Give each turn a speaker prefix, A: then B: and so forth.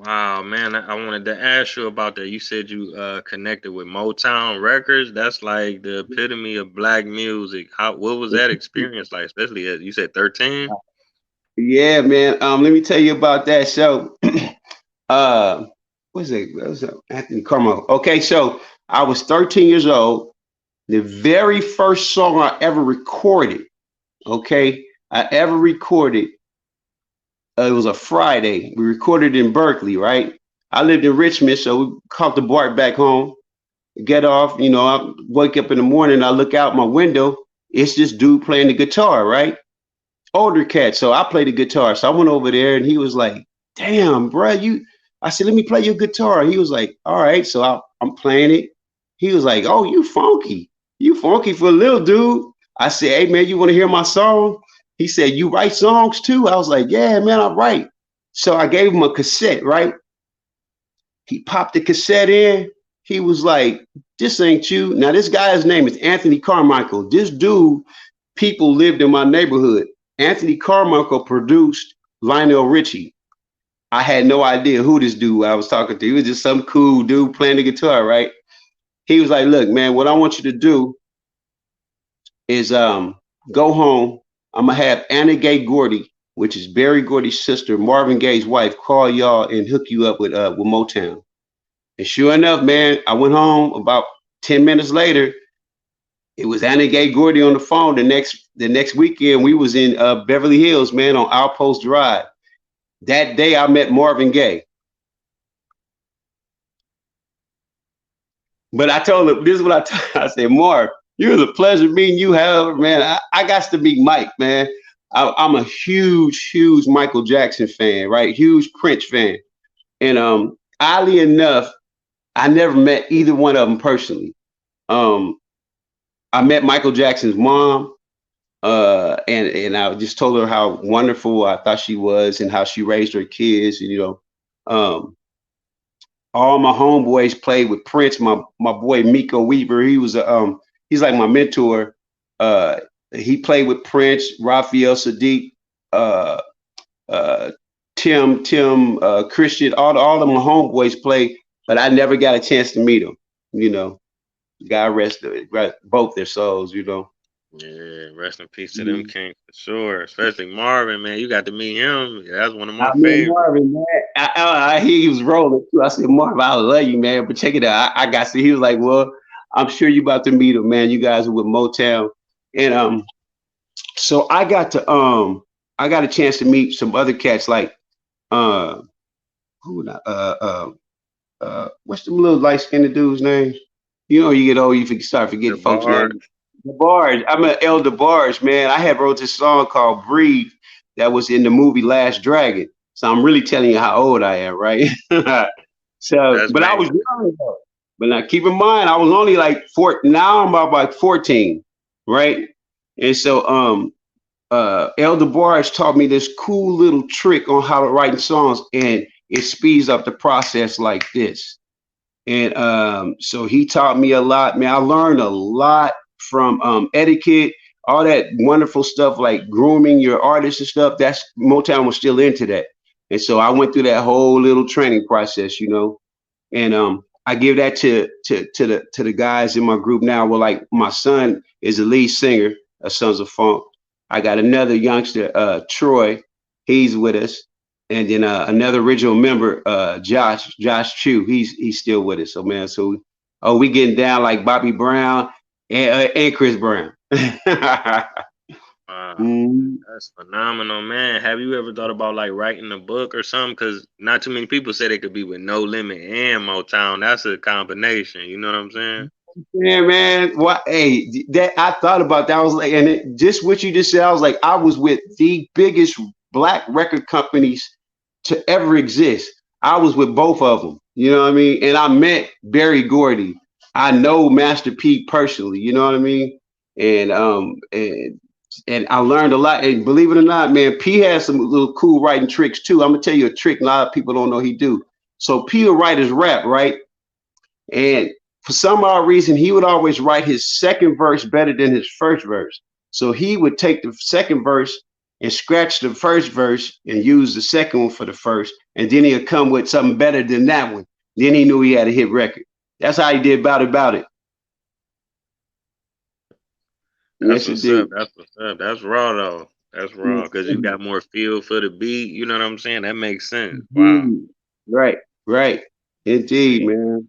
A: Wow, man, I wanted to ask you about that. You said you connected with Motown Records. That's like the epitome of black music. How what was that experience like? Especially at you said 13?
B: Yeah, man. Let me tell you about that. So, uh, what's it? What's it? Anthony Carmel. Okay, so I was 13 years old. The very first song I ever recorded, okay, I ever recorded. It was a Friday. We recorded in Berkeley, right? I lived in Richmond, so we caught the BART back home. Get off, I wake up in the morning. I look out my window. It's this dude playing the guitar, right? Older cat. So I played the guitar. So I went over there and he was like, damn, bro, you. I said, let me play your guitar. He was like, all right. So I'm playing it. He was like, oh, you funky. You funky for a little dude. I said, hey, man, you want to hear my song? He said, you write songs too? I was like, yeah, man, I write. So I gave him a cassette, right? He popped the cassette in. He was like, this ain't you. Now, this guy's name is Anthony Carmichael. This dude, people lived in my neighborhood. Anthony Carmichael produced Lionel Richie. I had no idea who this dude I was talking to. He was just some cool dude playing the guitar, right? He was like, look, man, what I want you to do is go home. I'm gonna have Anna Gay Gordy, which is Barry Gordy's sister, Marvin Gaye's wife, call y'all and hook you up with Motown. And sure enough, man, I went home about 10 minutes later. It was Anna Gay Gordy on the phone. The next weekend, we was in Beverly Hills, man, on Outpost Drive. That day, I met Marvin Gaye. But I told him, this is what I said, Marv, it was a pleasure meeting you, however, man. I got to meet Mike, man. I'm a huge, huge Michael Jackson fan, right? Huge Prince fan. And oddly enough, I never met either one of them personally. Um, I met Michael Jackson's mom, and I just told her how wonderful I thought she was and how she raised her kids. And, all my homeboys played with Prince. My boy Miko Weaver, he's like my mentor. Uh, he played with Prince, Raphael Sadiq, uh, uh, Tim, Christian. All of my homeboys played, but I never got a chance to meet them. You know, God rest both their souls.
A: Yeah, rest in peace to them
B: Mhm.
A: kings for sure. Especially Marvin, man. You got to meet him. Yeah, that's one of
B: I
A: my
B: mean,
A: favorites.
B: Marvin, man, I hear he was rolling too. I said, Marvin, I love you, man, but check it out. I got to. He was like, well, I'm sure you about to meet him, man. You guys are with Motown, and so I got a chance to meet some other cats like uh, who not what's the little light skinned dude's name? You get old, start
A: The
B: forgetting folks'
A: bar.
B: names. The Bars. I'm an Elder Bars, man. I had wrote this song called Breathe that was in the movie Last Dragon. So I'm really telling you how old I am, right? So,
A: That's
B: but I was
A: major.
B: young though. But now keep in mind, I was only like four. Now I'm about like 14, right? And so, Elder Barge taught me this cool little trick on how to write songs, and it speeds up the process like this. And so he taught me a lot, man. I learned a lot from etiquette, all that wonderful stuff like grooming your artists and stuff. That's Motown was still into that. And so I went through that whole little training process. And I give that to the guys in my group now. Well, like my son is the lead singer of Sons of Funk. I got another youngster, Troy. He's with us, and then another original member, Josh Chu. He's still with us. So man, we getting down like Bobby Brown and Chris Brown.
A: Wow.
B: Mhm.
A: That's phenomenal, man. Have you ever thought about like writing a book or something? Because not too many people say they could be with No Limit and Motown. That's a combination. You know what I'm saying?
B: Yeah, man. What? Hey, that I thought about that. I was like, just what you just said. I was like, I was with the biggest black record companies to ever exist. I was with both of them. You know what I mean? And I met Barry Gordy. I know Master P personally. You know what I mean? And and I learned a lot. And believe it or not, man, P has some little cool writing tricks too. I'm gonna tell you a trick a lot of people don't know he do. So P will write his rap, right? And for some odd reason, he would always write his second verse better than his first verse. So he would take the second verse and scratch the first verse and use the second one for the first. and then he'll come with something better than that one. Then he knew he had a hit record. That's how he did About It.
A: That's
B: Yes,
A: what's up.
B: indeed.
A: That's what's up. That's raw though. That's raw because you got more feel for the beat. You know what I'm saying? That makes sense. Wow.
B: Mhm. Right, right. Indeed,
A: See,
B: man.